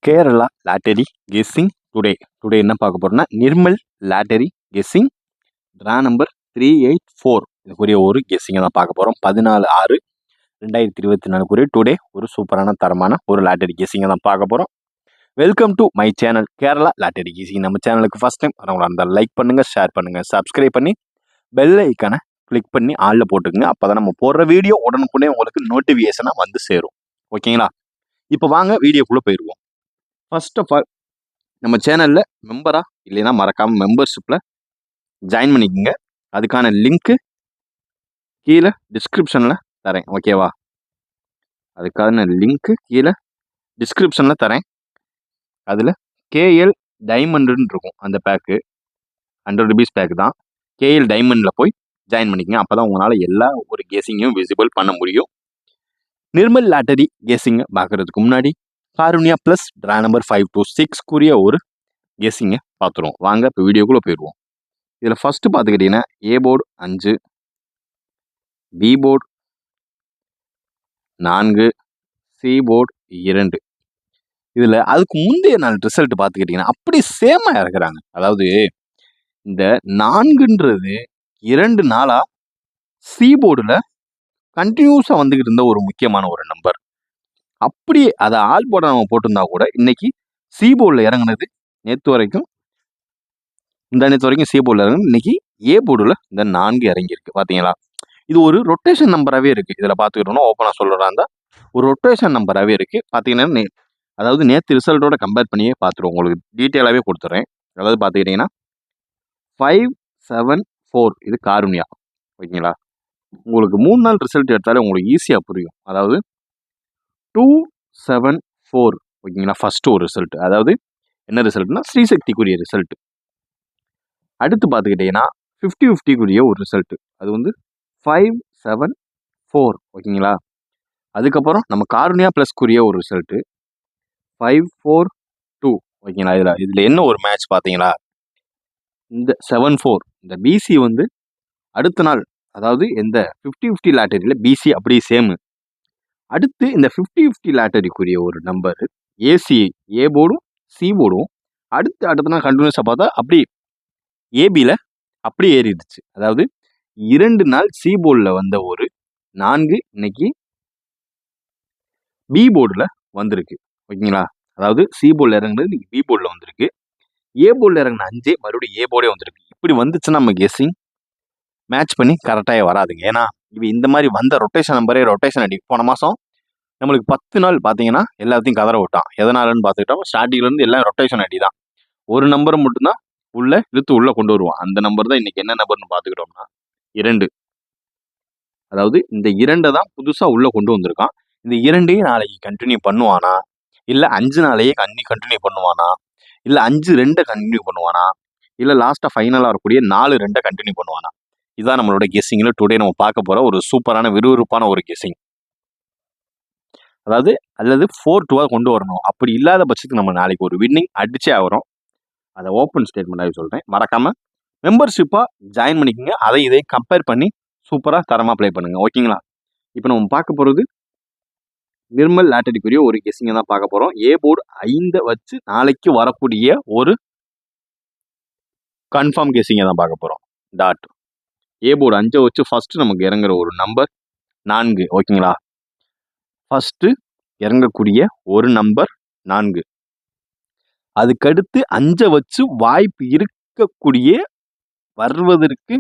Kerala lottery guessing today என்ன பார்க்க போறோம்னா Nirmal lottery guessing draw number 384 இதுக்குரிய ஒரு கெஸ்ஸிங்கை தான் பார்க்க போகிறோம். 14/6/2024 டுடே ஒரு சூப்பரான தரமான ஒரு லாட்டரி கெஸ்ஸிங்கை தான் பார்க்க போகிறோம். Welcome to my channel Kerala lottery guessing. நம்ம சேனலுக்கு ஃபர்ஸ்ட் டைம் வரவங்களா இருந்தால் லைக் பண்ணுங்கள், ஷேர் பண்ணுங்கள், சப்ஸ்கிரைப் பண்ணி பெல் ஐக்கானை கிளிக் பண்ணி ஆளில் போட்டுக்குங்க. அப்போ தான் நம்ம போடுற வீடியோ உடனுக்குடனே உங்களுக்கு நோட்டிஃபிகேஷனாக வந்து சேரும். ஓகேங்களா? இப்போ வாங்க வீடியோக்குள்ளே போயிடுவோம். ஃபர்ஸ்ட் ஆஃப் ஆல் நம்ம சேனலில் மெம்பராக இல்லைன்னா மறக்காமல் மெம்பர்ஷிப்பில் ஜாயின் பண்ணிக்கோங்க. அதுக்கான லிங்க்கு கீழே டிஸ்கிரிப்ஷனில் தரேன். ஓகேவா? அதுக்கான லிங்க்கு கீழே டிஸ்கிரிப்ஷனில் தரேன். அதில் கேஎல் டைமண்டுன்னு இருக்கும். அந்த பேக்கு ₹100 பேக்கு தான். கேஎல் டைமண்டில் போய் ஜாயின் பண்ணிக்கங்க. அப்போ தான் உங்களால் எல்லா ஒரு கேஸிங்கையும் விசிபிள் பண்ண முடியும். நிர்மல் லாட்டரி கேஸிங்கை பார்க்குறதுக்கு முன்னாடி Karunya plus draw number 5 to 6 ஒரு கெஸ்ஸிங்கை பார்த்துருவோம். வாங்க இப்போ வீடியோக்குள்ளே போயிடுவோம். இதில் ஃபஸ்ட்டு பார்த்துக்கிட்டிங்கன்னா A board 5, B board 4, C board 2. இதில் அதுக்கு முந்தைய நாள் ரிசல்ட் பார்த்துக்கிட்டிங்கன்னா அப்படி சேமாக இருக்கிறாங்க. அதாவது இந்த 4ன்றது 2 நாளாக சி போர்டில் கண்டினியூஸாக வந்துக்கிட்டு இருந்த ஒரு முக்கியமான ஒரு நம்பர். அப்படியே அதை ஆல் போர்டை நம்ம போட்டிருந்தா கூட இன்னைக்கு சி போர்டில் இறங்குனது நேற்று வரைக்கும் சி போர்டில் இறங்குது. இன்னைக்கு ஏ போர்டில் இந்த 4 இறங்கியிருக்கு. பார்த்தீங்களா? இது ஒரு ரொட்டேஷன் நம்பராகவே இருக்குது. இதில் பார்த்துக்கிட்டோம்னா ஓப்பனாக சொல்கிறதா இருந்தால் ஒரு ரொட்டேஷன் நம்பராகவே இருக்குது. பார்த்தீங்கன்னா அதாவது நேற்று ரிசல்ட்டோட கம்பேர் பண்ணியே பார்த்துருவோம். உங்களுக்கு டீட்டெயிலாகவே கொடுத்துட்றேன். அதாவது பார்த்துக்கிட்டிங்கன்னா 574 இது காருண்யா. ஓகேங்களா? உங்களுக்கு 3 நாள் ரிசல்ட் எடுத்தாலே உங்களுக்கு ஈஸியாக புரியும். அதாவது 274 ஓகேங்களா? ஃபஸ்ட்டு ஒரு ரிசல்ட். அதாவது என்ன ரிசல்ட்னா ஸ்ரீசக்திக்குரிய ரிசல்ட். அடுத்து பார்த்துக்கிட்டிங்கன்னா 50-50 ஒரு ரிசல்ட். அது வந்து 574 ஓகேங்களா? அதுக்கப்புறம் நம்ம காருண்யா ப்ளஸ்க்குரிய ஒரு ரிசல்ட்டு 542 ஓகேங்களா? இதில் என்ன ஒரு மேட்ச் பார்த்தீங்களா? இந்த 74 இந்த பிசி வந்து அடுத்த நாள், அதாவது இந்த 50-50 லாட்டரியில் பிசி அப்படியே சேமு. அடுத்து இந்த 50-50 லாட்டரிக்குரிய ஒரு நம்பர் ஏசி, ஏ போர்டும் சி போர்டும் அடுத்த நாள் கண்டினியூஸாக பார்த்தா அப்படி ஏபியில் அப்படியே ஏறிடுச்சு. அதாவது 2 நாள் சி போர்டில் வந்த ஒரு 4 இன்னைக்கு பி போர்டில் வந்திருக்கு. ஓகேங்களா? அதாவது சி போர்டில் இறங்குறது இன்னைக்கு பி போர்டில் வந்திருக்கு. ஏ போர்டில் இறங்கின 5 மறுபடியும் ஏ போர்டே வந்திருக்கு. இப்படி வந்துச்சுன்னா நம்ம கெஸ்ஸிங் மேட்ச் பண்ணி கரெக்டாக வராதுங்க. ஏன்னா இது இந்த மாதிரி வந்த ரொட்டேஷன் நம்பரே ரொட்டேஷன் அடி. போன மாதம் நம்மளுக்கு 10 நாள் பார்த்தீங்கன்னா எல்லாத்தையும் கதற விட்டான். எதனாலன்னு பார்த்துக்கிட்டோம், ஸ்டார்டிங்லேருந்து எல்லாம் ரொட்டேஷன் அடி தான். ஒரு நம்பர் மட்டும்தான் உள்ளே கொண்டு வருவான். அந்த நம்பர் தான் இன்னைக்கு என்ன நம்பர்னு பார்த்துக்கிட்டோம்னா 2. அதாவது இந்த 2 தான் புதுசாக உள்ளே கொண்டு வந்திருக்கான். இந்த 2ஐயும் நாளைக்கு கண்டினியூ பண்ணுவானா, இல்லை 5 நாளையே கண்டினியூ பண்ணுவானா, இல்லை 5-2 கண்டினியூ பண்ணுவானா, இல்லை லாஸ்ட்டாக ஃபைனலாக வரக்கூடிய 4-2 கண்டினியூ பண்ணுவானா? இதுதான் நம்மளோட கெஸ்ஸிங்கில் டுடே நம்ம பார்க்க போகிற ஒரு சூப்பரான விறுவிறுப்பான ஒரு கெஸ்ஸிங். அதாவது அல்லது 4-2 கொண்டு வரணும். அப்படி இல்லாத பட்சத்துக்கு நம்ம நாளைக்கு ஒரு வின்னிங் அடிச்சே ஆகிறோம். அதை ஓப்பன் ஸ்டேட்மெண்ட்டாகவே சொல்கிறேன். மறக்காமல் மெம்பர்ஷிப்பாக ஜாயின் பண்ணிக்கோங்க. இதையும் கம்பேர் பண்ணி சூப்பராக தரமாக ப்ளே பண்ணுங்கள். ஓகேங்களா? இப்போ நம்ம பார்க்க போகிறது நிர்மல் லாட்டரிக்குரிய ஒரு கெஸ்ஸிங்கை தான் பார்க்க போகிறோம். ஏ போர்டு 5 வச்சு நாளைக்கு வரக்கூடிய ஒரு கன்ஃபார்ம் கெஸ்ஸிங்கை தான் பார்க்க போகிறோம். டாட் ஏ போர்டு 5 வச்சு ஃபஸ்ட்டு நமக்கு இறங்குற ஒரு நம்பர் 4. ஓகேங்களா? ஃபஸ்ட்டு இறங்கக்கூடிய ஒரு நம்பர் 4. அதுக்கடுத்து 5 வச்சு வாய்ப்பு இருக்கக்கூடிய வருவதற்கு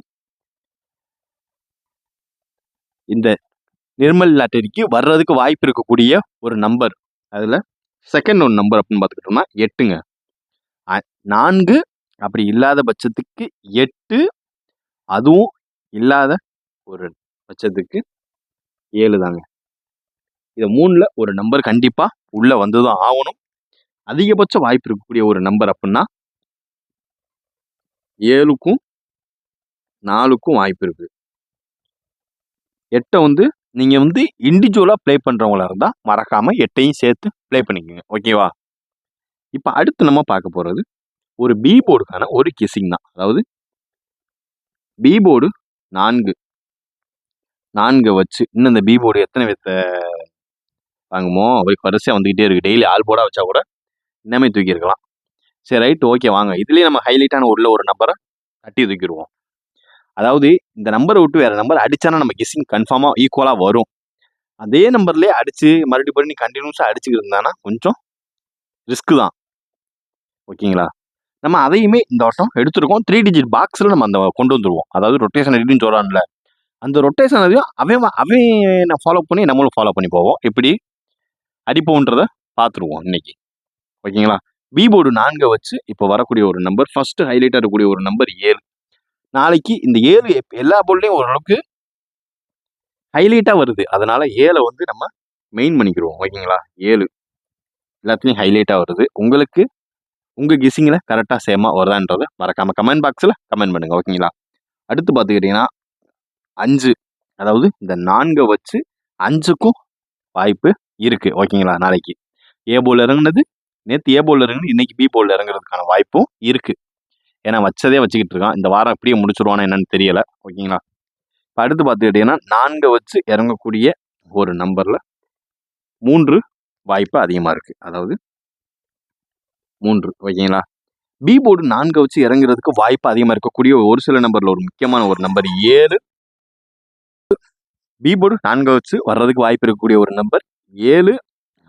இந்த நிர்மல் லாட்டரிக்கு வர்றதுக்கு வாய்ப்பு இருக்கக்கூடிய ஒரு நம்பர். அதில் செகண்ட் ஒன் நம்பர் அப்படின்னு பார்த்துக்கிட்டோம்னா 8ங்க. 4 அப்படி இல்லாத பட்சத்துக்கு 8, அதுவும் இல்லாத ஒரு பட்சத்துக்கு 7 தாங்க. இது 3ல் ஒரு நம்பர் கண்டிப்பாக உள்ளே வந்து தான் ஆகணும். அதிகபட்ச வாய்ப்பு இருக்கக்கூடிய ஒரு நம்பர் அப்படின்னா 7க்கும் 4க்கும் வாய்ப்பு இருக்குது. 8 வந்து நீங்கள் வந்து இண்டிவிஜுவலாக ப்ளே பண்ணுறவங்களா இருந்தால் மறக்காமல் 8ஐயும் சேர்த்து ப்ளே பண்ணிக்கோங்க. ஓகேவா? இப்போ அடுத்து நம்ம பார்க்க போகிறது ஒரு பி போர்டுக்கான ஒரு கெஸ்ஸிங் தான். அதாவது பி போர்டு 4 வச்சு இன்னும் இந்த பி போர்டு எத்தனை வாங்குமோ அவை வரிசையாக வந்துக்கிட்டே இருக்குது. டெய்லி ஆல் போர்டாக வச்சா கூட இன்னமே தூக்கியிருக்கலாம். சரி ரைட் ஓகே வாங்க. இதுலேயே நம்ம ஹைலைட்டான ஒரு நம்பரை தட்டி தூக்கிடுவோம். அதாவது இந்த நம்பரை விட்டு வேற நம்பர் அடிச்சானா நம்ம கெஸ்ஸிங் கன்ஃபார்மாக ஈக்குவலாக வரும். அதே நம்பர்லேயே அடிச்சு மறுபடியும் கண்டினியூஸாக அடிச்சுக்கிட்டு இருந்தானா கொஞ்சம் ரிஸ்க் தான். ஓகேங்களா? நம்ம அதையுமே இந்த வருஷம் எடுத்துருக்கோம். 3 டிஜிட் பாக்ஸில் நம்ம அந்த கொண்டு வந்துருவோம். அதாவது ரொட்டேஷன் எடிட்டின்னு சொல்கிறான்ல, அந்த ரொட்டேஷன் அதையும் அவன் ஃபாலோ பண்ணி நம்மளும் ஃபாலோ பண்ணி போவோம். எப்படி அடிப்போன்றதை பார்த்துருவோம் இன்னைக்கு. ஓகேங்களா? பி போர்டு 4 வச்சு இப்போ வரக்கூடிய ஒரு நம்பர், ஃபர்ஸ்ட் ஹைலைட்டாக இருக்கக்கூடிய ஒரு நம்பர் 7. நாளைக்கு இந்த 7 எல்லா போர்ட்லையும் ஓரளவுக்கு ஹைலைட்டாக வருது. அதனால 7 வந்து நம்ம மெயின் பண்ணிக்கிறோம். ஓகேங்களா? 7 எல்லாத்துலேயும் ஹைலைட்டாக வருது. உங்களுக்கு உங்கள் கெஸ்ஸிங்கில் கரெக்டாக சேமாக வருதான்றதை மறக்காமல் கமெண்ட் பாக்ஸில் கமெண்ட் பண்ணுங்கள். ஓகேங்களா? அடுத்து பார்த்துக்கிட்டிங்கன்னா 5, அதாவது இந்த 4 வச்சு 5க்கும் வாய்ப்பு இருக்குது. ஓகேங்களா? நாளைக்கு ஏ போல் இறங்குனது, நேற்று ஏ போல் இறங்குனது, இன்னைக்கு பி போல் இறங்குறதுக்கான வாய்ப்பும் இருக்குது. ஏன்னா வச்சதே வச்சுக்கிட்டு இருக்கான். இந்த வாரம் எப்படியே முடிச்சிருவானு என்னன்னு தெரியலை. ஓகேங்களா? இப்போ அடுத்து பார்த்துக்கிட்டிங்கன்னா 4 வச்சு இறங்கக்கூடிய ஒரு நம்பரில் 3 வாய்ப்பு அதிகமாக இருக்குது. அதாவது 3. ஓகேங்களா? பி போர்டு 4 வச்சு இறங்குறதுக்கு வாய்ப்பு அதிகமாக இருக்கக்கூடிய ஒரு சில நம்பரில் ஒரு முக்கியமான ஒரு நம்பர் 7. பி போர்டு 4 வச்சு வர்றதுக்கு வாய்ப்பு இருக்கக்கூடிய ஒரு நம்பர் 7,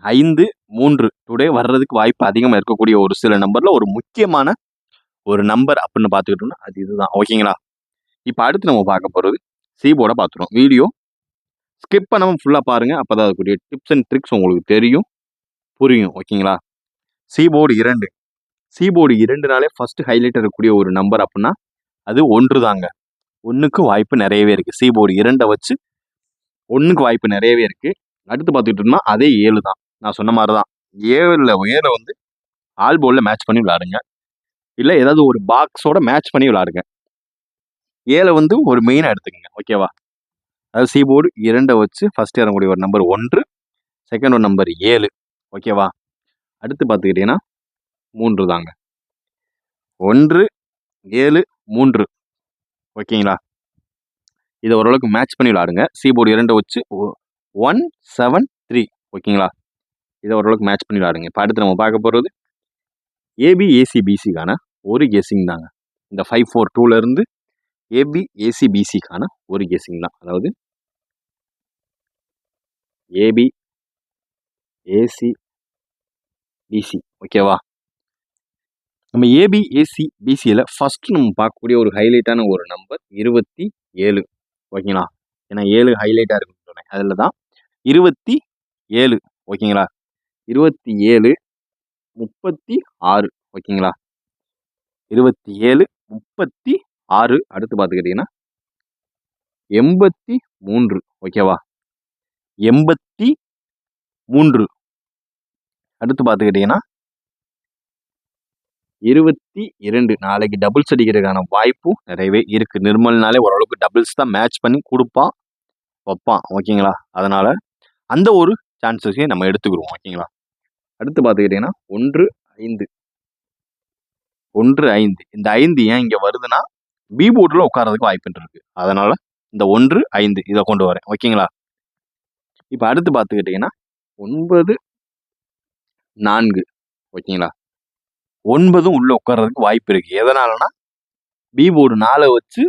5, 3 டுடே வர்றதுக்கு வாய்ப்பு அதிகமாக இருக்கக்கூடிய ஒரு சில நம்பரில் ஒரு முக்கியமான ஒரு நம்பர் அப்படின்னு பார்த்துக்கிட்டோம்னா அது இதுதான். ஓகேங்களா? இப்போ அடுத்து நம்ம பார்க்க போகிறது சி போர்டை பார்த்துருவோம். வீடியோ ஸ்கிப் பண்ணாமல் ஃபுல்லாக பாருங்கள். அப்போ தான் அதுக்குரிய டிப்ஸ் அண்ட் ட்ரிக்ஸ் உங்களுக்கு தெரியும், புரியும். ஓகேங்களா? C board 2. சி போர்டு 2னாலே ஃபர்ஸ்ட் ஹைலைட் இருக்கக்கூடிய ஒரு நம்பர் அப்படின்னா அது 1 தாங்க. 1க்கு வாய்ப்பு நிறையவே இருக்குது. சி போர்டு 2 வச்சு 1க்கு வாய்ப்பு நிறையவே இருக்குது. அடுத்து பார்த்துக்கிட்டோம்னா அதே 7 தான். நான் சொன்ன மாதிரி தான் 7 வந்து ஆல் போர்டில் மேட்ச் பண்ணி விளாடுங்க. இல்லை ஏதாவது ஒரு பாக்ஸோட மேட்ச் பண்ணி விளாடுங்க. 7 வந்து ஒரு மெயினாக எடுத்துக்கங்க. ஓகேவா? அதாவது சி போர்டு 2 வச்சு ஃபர்ஸ்ட் இறங்கக்கூடிய ஒரு நம்பர் 1, செகண்ட் ஒரு நம்பர் 7. ஓகேவா? அடுத்து பார்த்துக்கிட்டிங்கன்னா 3 தாங்க. 1, 7, 3. ஓகேங்களா? இதை ஓரளவுக்கு மேட்ச் பண்ணி விளாடுங்க. சி போர்டு 2 வச்சு 1, 7, 3. ஓகேங்களா? இதை ஓரளவுக்கு மேட்ச் பண்ணி விளாடுங்க. இப்போ அடுத்து நம்ம பார்க்க போகிறது ஏபி ஏசிபிசிக்கான ஒரு கெஸ்ஸிங் தாங்க. இந்த 542லேருந்து ஏபி ஏசிபிசிக்கான ஒரு கெஸ்ஸிங் தான். அதாவது ஏபி ஏசிபிசி. ஓகேவா? நம்ம ஏபி ஏசிபிசியில் ஃபஸ்ட்டு நம்ம பார்க்கக்கூடிய ஒரு ஹைலைட்டான ஒரு நம்பர் 27. ஓகேங்களா? ஏன்னா 7 ஹைலைட்டாக இருக்குன்னு சொன்னேன். அதில் தான் 27. ஓகேங்களா? 27, 36. ஓகேங்களா? 27, 36. அடுத்து பார்த்துக்கிட்டிங்கன்னா 83. ஓகேவா? 83. அடுத்து பார்த்துக்கிட்டிங்கன்னா 22. நாளைக்கு டபுள்ஸ் அடிக்கிறதுக்கான வாய்ப்பும் நிறையவே இருக்குது. நிர்மல்னாலே ஓரளவுக்கு டபுள்ஸ் தான் மேட்ச் பண்ணி கொடுப்பான், வைப்பான். ஓகேங்களா? அதனால் அந்த ஒரு சான்சஸையும் நம்ம எடுத்துக்கிறோம். ஓகேங்களா? அடுத்து பார்த்துக்கிட்டிங்கன்னா 1, 5. 1, 5. இந்த 5 ஏன் இங்கே வருதுன்னா பி போர்டில் உட்காரதுக்கு வாய்ப்பு இருக்கு. அதனால் இந்த 1, 5 இதை கொண்டு வரேன். ஓகேங்களா? இப்போ அடுத்து பார்த்துக்கிட்டிங்கன்னா 9, 4. ஓகேங்களா? 9 உள்ளே உட்காரதுக்கு வாய்ப்பு இருக்குது. எதனாலனா பி போர்டு 4 வச்சு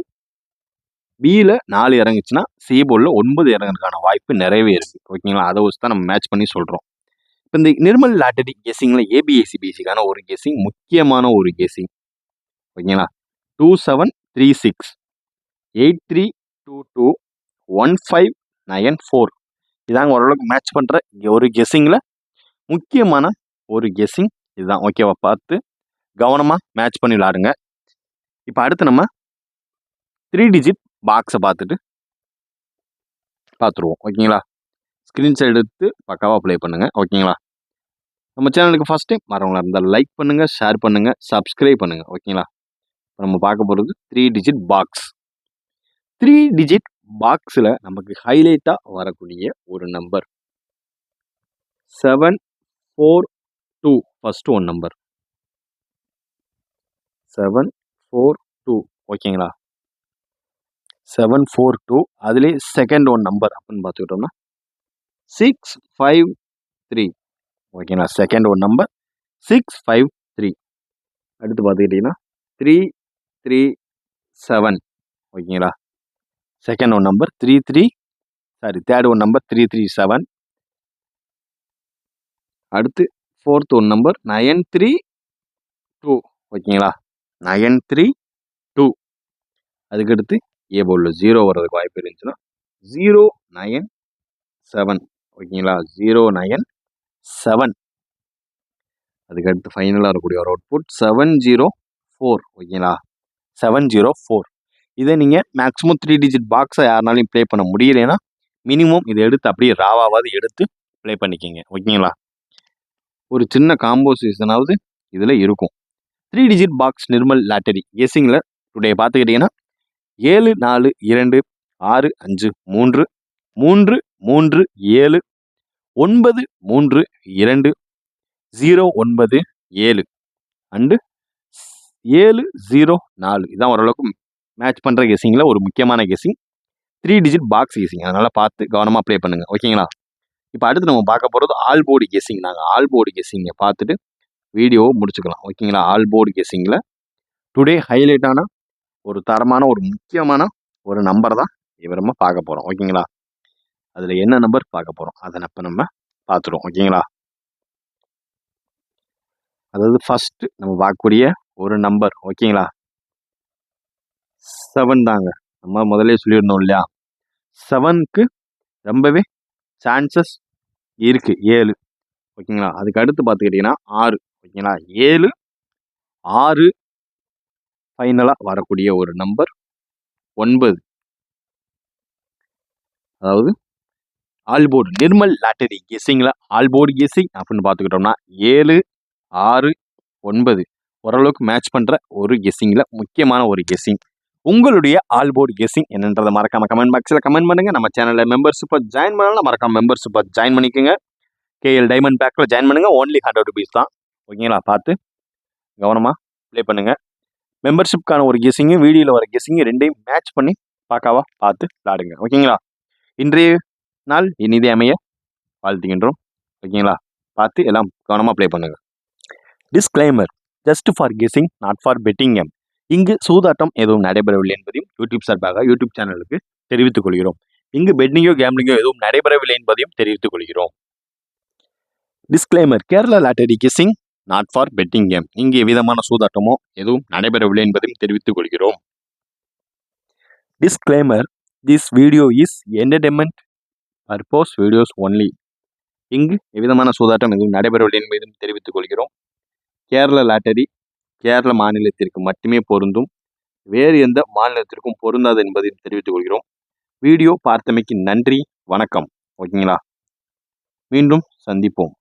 பியில் 4 இறங்குச்சுன்னா சி போர்டில் 9 இறங்குறதுக்கான வாய்ப்பு நிறையவே இருக்குது. ஓகேங்களா? அதை வச்சு தான் நம்ம மேட்ச் பண்ணி சொல்கிறோம். இப்போ இந்த நிர்மல் லாட்டரி கெஸ்ஸிங்கில் ஏபிஎஸ்சிபிசிக்கான ஒரு கெஸ்ஸிங், முக்கியமான ஒரு கெஸ்ஸிங். ஓகேங்களா? 2736, 8322, 1594. இதாங்க ஓரளவுக்கு மேட்ச் பண்ணுற ஒரு கெஸ்ஸிங்கில் முக்கியமான ஒரு கெஸ்ஸிங் இதுதான். ஓகேவா? பார்த்து கவனமாக மேட்ச் பண்ணி விளாடுங்க. இப்போ அடுத்து நம்ம 3 டிஜிட் பாக்ஸை பார்த்துருவோம். ஓகேங்களா? ஸ்க்ரீன்ஷாட் எடுத்து பக்காவாக அப்ளை பண்ணுங்கள். ஓகேங்களா? நம்ம சேனலுக்கு ஃபஸ்ட் டைம் வரவங்களா இருந்தால் லைக் பண்ணுங்கள், ஷேர் பண்ணுங்கள், சப்ஸ்கிரைப் பண்ணுங்கள். ஓகேங்களா? நம்ம பார்க்க போகிறது 3 டிஜிட் பாக்ஸ். 3 டிஜிட் பாக்ஸில் நமக்கு ஹைலைட்டாக வரக்கூடிய ஒரு நம்பர் 742. First one number 742. ஓகேங்களா? 742. அதுலேயே செகண்ட் ஒன் நம்பர் அப்படின்னு பார்த்துக்கிட்டோம்னா 653. ஓகேங்களா? Second one number 653. அடுத்து பார்த்துக்கிட்டிங்கன்னா 337. ஓகேங்களா? Second one number third one number 337. அடுத்து ஃபோர்த் ஒன் நம்பர் 932. ஓகேங்களா? 932. அதுக்கடுத்து ஏ போர்டில் 0 வர்றதுக்கு வாய்ப்பு இருந்துச்சுன்னா 097. ஓகேங்களா? 097. அதுக்கடுத்து ஃபைனலாக இருக்கக்கூடிய ஒரு அவுட்புட் 704. ஓகேங்களா? 704. இதை நீங்கள் மேக்ஸிமம் 3 டிஜிட் பாக்ஸை யாருனாலையும் ப்ளே பண்ண முடியலைன்னா மினிமம் இதை எடுத்து அப்படியே ராவாவது எடுத்து ப்ளே பண்ணிக்கிங்க. ஓகேங்களா? ஒரு சின்ன காம்போ சீசனாவது இதில் இருக்கும். 3 டிஜிட் பாக்ஸ் நிர்மல் லாட்டரி கெஸ்ஸிங்கில் டுடே பார்த்துக்கிட்டிங்கன்னா 7 4 2 6 5 3 3 3 7 9 3 2 0 9 7 அண்டு 7 0 4. இதான் ஓரளவுக்கு மேட்ச் பண்ணுற கெஸ்ஸிங்கில் ஒரு முக்கியமான கெஸ்ஸிங். 3 digit box guessing. அதனால் பார்த்து கவனமாக ப்ளே பண்ணுங்கள். ஓகேங்களா? இப்போ அடுத்து நம்ம பார்க்க போகிறது ஆல் போர்டு கெஸ்ஸிங். நாங்கள் ஆல் போர்டு கெஸ்ஸிங்கை பார்த்துட்டு வீடியோவை முடிச்சுக்கலாம். ஓகேங்களா? ஆல் போர்டு கெஸ்ஸிங்கில் டுடே ஹைலைட்டான ஒரு தரமான ஒரு முக்கியமான ஒரு நம்பர் தான் இப்போ நம்ம பார்க்க போகிறோம். ஓகேங்களா? அதில் என்ன நம்பர் பார்க்க போகிறோம் அதை நம்ம பார்த்துருவோம். ஓகேங்களா? அதாவது ஃபஸ்ட்டு நம்ம பார்க்கக்கூடிய ஒரு நம்பர். ஓகேங்களா? 7 தாங்க. நம்ம முதலே சொல்லியிருந்தோம் இல்லையா? 7க்கு ரொம்பவே சான்சஸ் இருக்குது. 7. ஓகேங்களா? அதுக்கு அடுத்து பார்த்துக்கிட்டிங்கன்னா 6. ஓகேங்களா? 7 6 ஃபைனலாக வரக்கூடிய ஒரு நம்பர் 9. அதாவது ஆல்போர்டு நிர்மல் லாட்டரி கெஸ்ஸிங்கில் ஆல்போர்டு கெஸ்ஸிங் அப்படின்னு பார்த்துக்கிட்டோம்னா 7 6 9 ஓரளவுக்கு மேட்ச் பண்ணுற ஒரு கெஸ்ஸிங்கில் முக்கியமான ஒரு கெஸ்ஸிங். உங்களுடைய ஆல்போர்டு கெஸ்ஸிங் என்னன்றதை மறக்காமல் கமெண்ட் பாக்ஸில் கமெண்ட் பண்ணுங்கள். நம்ம சேனலில் மெம்பர்ஷிப்பை ஜாயின் பண்ணலாம். மறக்காமல் மெம்பர்ஷிப்பை ஜாயின் பண்ணிக்கோங்க. KL டைமண்ட் பேக்கில் ஜாயின் பண்ணுங்கள். ஓன்லி 100 rupees தான். ஓகேங்களா? பார்த்து கவனமாக ப்ளே பண்ணுங்கள். மெம்பர்ஷிப்கான ஒரு கெஸ்ஸிங்கு வீடியோவில் வர கெஸ்ஸிங்கு ரெண்டையும் மேட்ச் பண்ணி பார்க்காவா பார்த்து விளாடுங்க. ஓகேங்களா? இன்றைய நாள் இனிதே அமைய வாழ்த்துகின்றோம். ஓகேங்களா? பார்த்து எல்லாம் கவனமாக ப்ளே பண்ணுங்கள். Disclaimer: just for guessing, not for betting game. இங்கு சூதாட்டம் எதுவும் நடைபெறவில்லை என்பதையும் யூடியூப் சார்பாக யூடியூப் சேனலுக்கு தெரிவித்துக் கொள்கிறோம். இங்கு பெட்டிங்கோ கேம்லிங்கோ எதுவும் நடைபெறவில்லை என்பதையும் தெரிவித்துக் கொள்கிறோம். Disclaimer: Kerala lottery guessing not for betting game. இங்கு எவ்விதமான சூதாட்டமோ எதுவும் நடைபெறவில்லை என்பதையும் தெரிவித்துக் கொள்கிறோம். Disclaimer: this video is entertainment purpose videos only. இங்கு எவ்விதமான சூதாட்டம் எதுவும் நடைபெறவில்லை என்பதையும் தெரிவித்துக் கொள்கிறோம். கேரளா லாட்டரி கேரள மாநிலத்திற்கு மட்டுமே பொருந்தும். வேறு எந்த மாநிலத்திற்கும் பொருந்தாது என்பதையும் தெரிவித்துக் கொள்கிறோம். வீடியோ பார்த்தமைக்கு நன்றி. வணக்கம். ஓகேங்களா? மீண்டும் சந்திப்போம்.